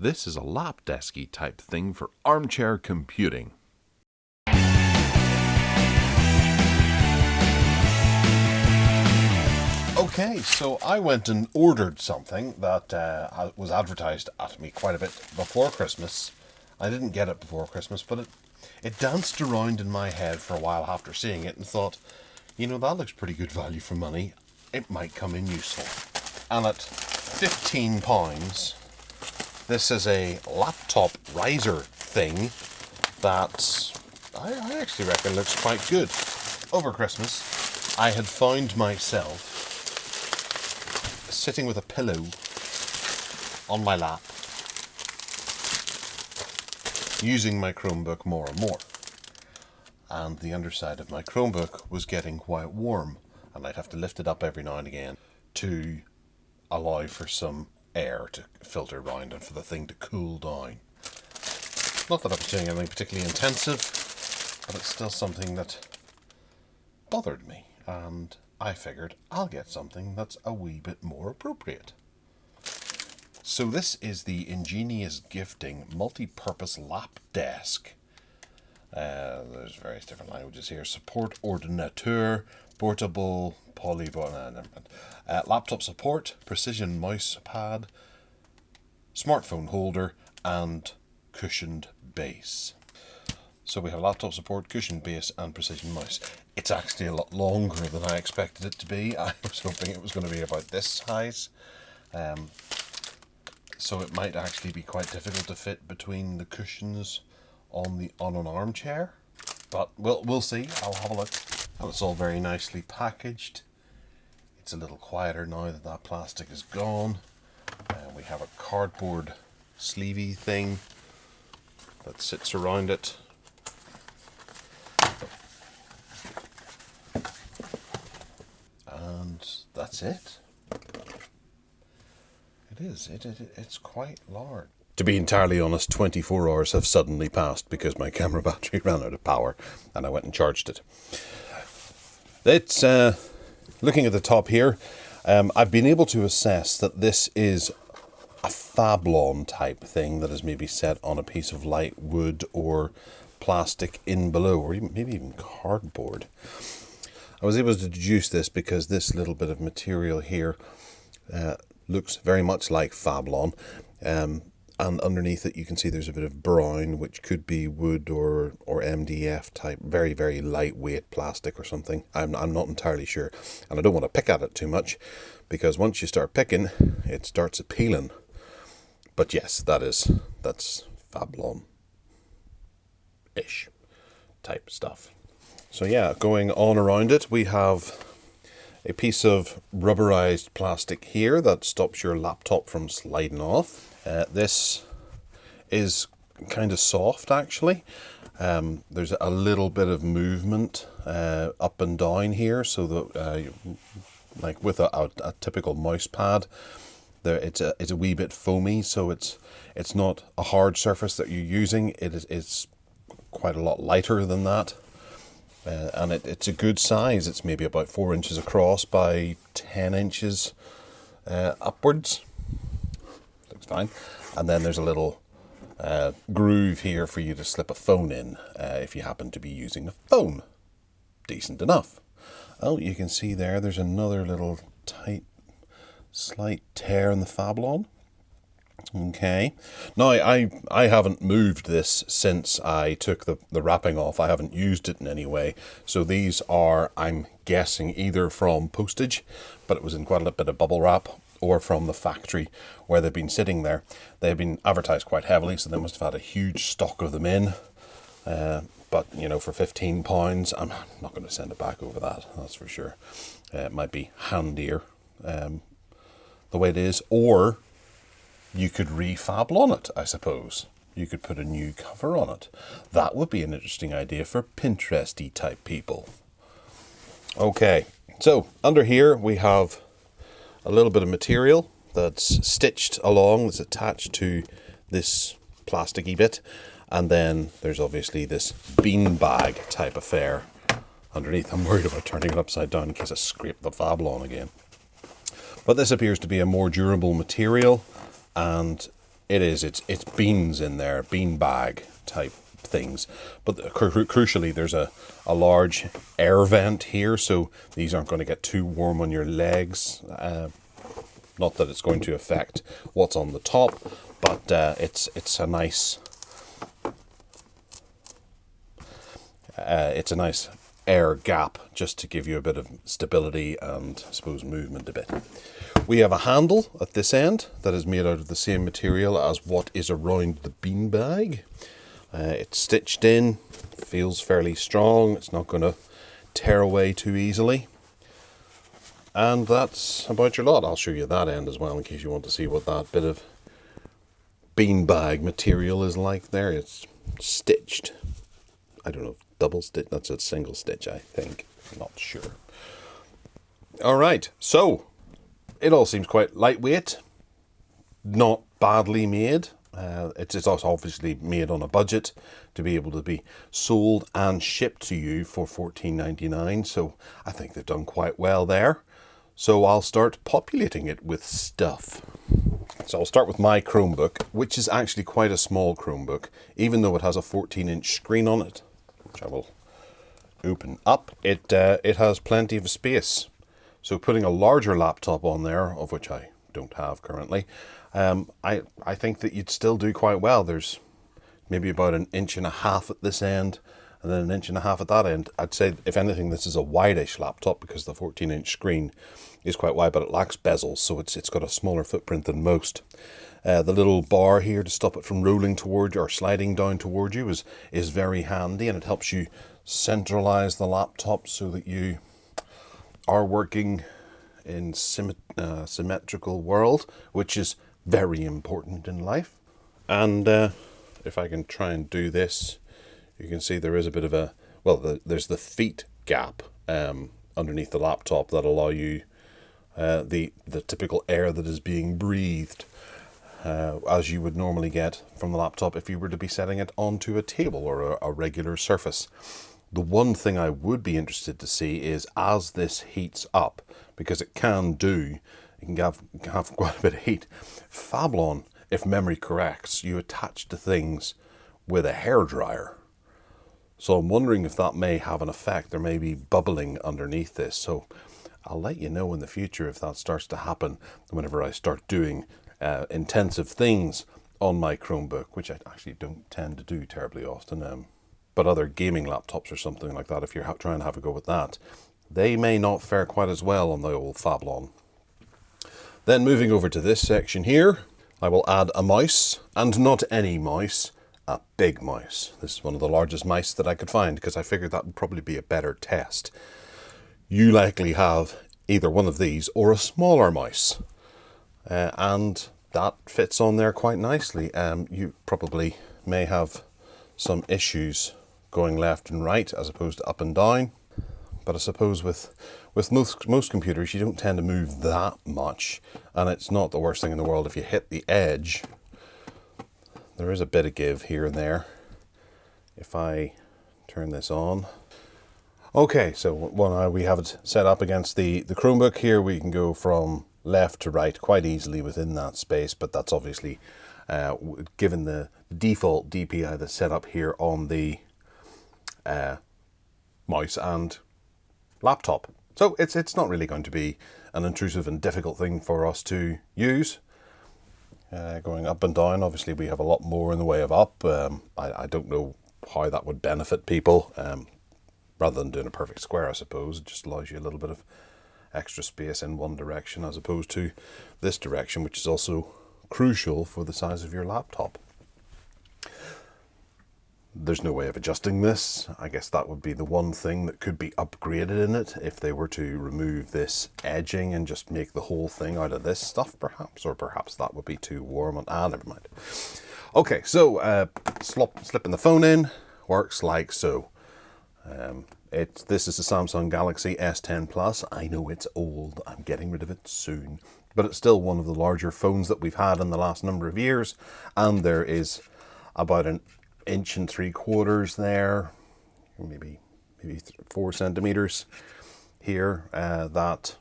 This is a lap desky type thing for armchair computing. Okay, so I went and ordered something that was advertised at me quite a bit before Christmas. I didn't get it before Christmas, but it danced around in my head for a while after seeing it and thought, you know, that looks pretty good value for money. It might come in useful. And at £15, this is a laptop riser thing that I actually reckon looks quite good. Over Christmas, I had found myself sitting with a pillow on my lap, using my Chromebook more and more. And the underside of my Chromebook was getting quite warm, and I'd have to lift it up every now and again to allow for some air to filter around and for the thing to cool down. Not that I was doing anything particularly intensive, but it's still something that bothered me, and I figured I'll get something that's a wee bit more appropriate. So this is the Ingenious Gifting Multi-Purpose Lap Desk. There's various different languages here. Support ordinateur, portable, laptop support, precision mouse pad, smartphone holder, and cushioned base. So we have laptop support, cushioned base, and precision mouse. It's actually a lot longer than I expected it to be. I was hoping it was going to be about this size. So it might actually be quite difficult to fit between the cushions on an armchair. But we'll see. I'll have a look. And it's all very nicely packaged. It's a little quieter now that plastic is gone. We have a cardboard sleevey thing that sits around it. And that's it. It's quite large. To be entirely honest, 24 hours have suddenly passed because my camera battery ran out of power and I went and charged it. It's, looking at the top here, I've been able to assess that this is a Fablon type thing that is maybe set on a piece of light wood or plastic in below, or maybe even cardboard. I was able to deduce this because this little bit of material here looks very much like Fablon, and underneath it you can see there's a bit of brown, which could be wood or MDF type, very, very lightweight plastic or something. I'm not entirely sure, and I don't want to pick at it too much because once you start picking, it starts appealing. But yes, that's Fablon-ish type stuff. So yeah, going on around it, we have a piece of rubberized plastic here that stops your laptop from sliding off. This is kind of soft actually. There's a little bit of movement up and down here, so that like with a typical mouse pad, it's a wee bit foamy, so it's not a hard surface that you're using. It's quite a lot lighter than that. And it's a good size. It's maybe about 4 inches across by 10 inches upwards. Looks fine. And then there's a little groove here for you to slip a phone in if you happen to be using a phone. Decent enough. Oh, you can see there's another little tight, slight tear in the Fablon. Okay. Now, I haven't moved this since I took the wrapping off. I haven't used it in any way. So these are, I'm guessing, either from postage, but it was in quite a bit of bubble wrap, or from the factory where they've been sitting there. They've been advertised quite heavily, so they must have had a huge stock of them in. But, you know, for £15, I'm not going to send it back over that, that's for sure. It might be handier the way it is, or you could refablon it, I suppose. You could put a new cover on it. That would be an interesting idea for Pinteresty type people. Okay, so under here we have a little bit of material that's stitched along, that's attached to this plasticky bit, and then there's obviously this beanbag type affair underneath. I'm worried about turning it upside down in case I scrape the Fablon again. But this appears to be a more durable material, and It is. It's beans in there, bean bag type things. But crucially, there's a large air vent here, so these aren't going to get too warm on your legs. Not that it's going to affect what's on the top, but it's a nice air gap just to give you a bit of stability and, I suppose, movement a bit. We have a handle at this end that is made out of the same material as what is around the beanbag. It's stitched in, feels fairly strong, it's not going to tear away too easily. And that's about your lot. I'll show you that end as well in case you want to see what that bit of beanbag material is like there. It's stitched. I don't know, double stitch, that's a single stitch, I think. I'm not sure. All right, so it all seems quite lightweight, not badly made. It's also obviously made on a budget to be able to be sold and shipped to you for $14.99. So I think they've done quite well there. So I'll start populating it with stuff. So I'll start with my Chromebook, which is actually quite a small Chromebook, even though it has a 14-inch screen on it, which I will open up. It has plenty of space. So putting a larger laptop on there, of which I don't have currently, I think that you'd still do quite well. There's maybe about 1.5 inches at this end, and then 1.5 inches at that end. I'd say, if anything, this is a wide-ish laptop because the 14-inch screen is quite wide, but it lacks bezels, so it's got a smaller footprint than most. The little bar here to stop it from rolling toward you or sliding down toward you is very handy, and it helps you centralize the laptop so that you are working in symmetrical world, which is very important in life. And if I can try and do this, you can see there is a bit of a, there's the feet gap underneath the laptop that allow you the typical air that is being breathed as you would normally get from the laptop if you were to be setting it onto a table or a regular surface. The one thing I would be interested to see is, as this heats up, because it can have quite a bit of heat. Fablon, if memory corrects, you attach to things with a hairdryer. So I'm wondering if that may have an effect. There may be bubbling underneath this. So I'll let you know in the future if that starts to happen whenever I start doing intensive things on my Chromebook, which I actually don't tend to do terribly often. But other gaming laptops or something like that, if you're trying to have a go with that, they may not fare quite as well on the old Fablon. Then moving over to this section here, I will add a mouse, and not any mouse, a big mouse. This is one of the largest mice that I could find because I figured that would probably be a better test. You likely have either one of these or a smaller mouse, and that fits on there quite nicely. You probably may have some issues going left and right as opposed to up and down, but I suppose with most computers you don't tend to move that much, and it's not the worst thing in the world if you hit the edge. There is a bit of give here and there. If I turn this on, okay, so when we have it set up against the Chromebook here, we can go from left to right quite easily within that space, but that's obviously given the default DPI that's set up here on the mouse and laptop. So it's not really going to be an intrusive and difficult thing for us to use. Going up and down, obviously we have a lot more in the way of up. I don't know how that would benefit people. Rather than doing a perfect square, I suppose, it just allows you a little bit of extra space in one direction as opposed to this direction, which is also crucial for the size of your laptop. There's no way of adjusting this. I guess that would be the one thing that could be upgraded in it if they were to remove this edging and just make the whole thing out of this stuff, perhaps, or perhaps that would be too warm. Never mind. Okay, so slipping the phone in works like so. This is the Samsung Galaxy S10 Plus. I know it's old. I'm getting rid of it soon, but it's still one of the larger phones that we've had in the last number of years, and there is about 1.75 inches there, maybe 4 centimeters here, that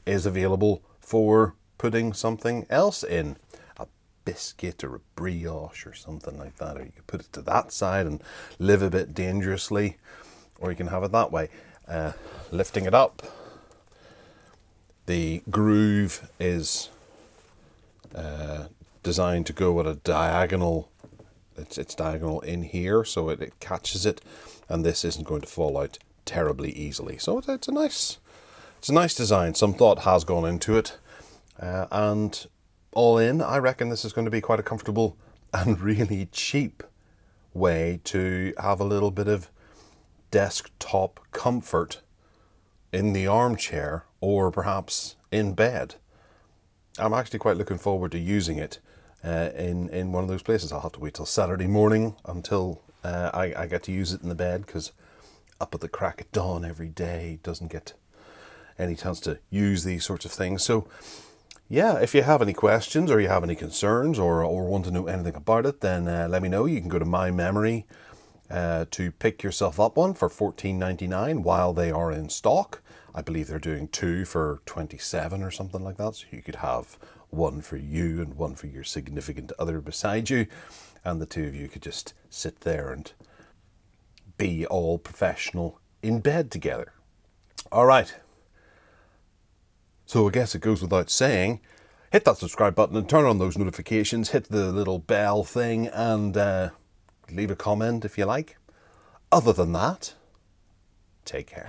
is available for putting something else in. A biscuit or a brioche or something like that, or you could put it to that side and live a bit dangerously, or you can have it that way. Lifting it up, the groove is designed to go at a diagonal. It's diagonal in here, so it catches it, and this isn't going to fall out terribly easily. So it's a nice design. Some thought has gone into it, and all in, I reckon this is going to be quite a comfortable and really cheap way to have a little bit of desktop comfort in the armchair, or perhaps in bed. I'm actually quite looking forward to using it in one of those places. I'll have to wait till Saturday morning until I get to use it in the bed, because up at the crack of dawn every day doesn't get any chance to use these sorts of things. So yeah, if you have any questions or you have any concerns or want to know anything about it, then let me know. You can go to My Memory to pick yourself up one for $14.99 while they are in stock. I believe they're doing 2 for $27 or something like that. So you could have one for you and one for your significant other beside you, and the two of you could just sit there and be all professional in bed together. All right. So I guess it goes without saying, hit that subscribe button and turn on those notifications, hit the little bell thing, and leave a comment if you like. Other than that, take care.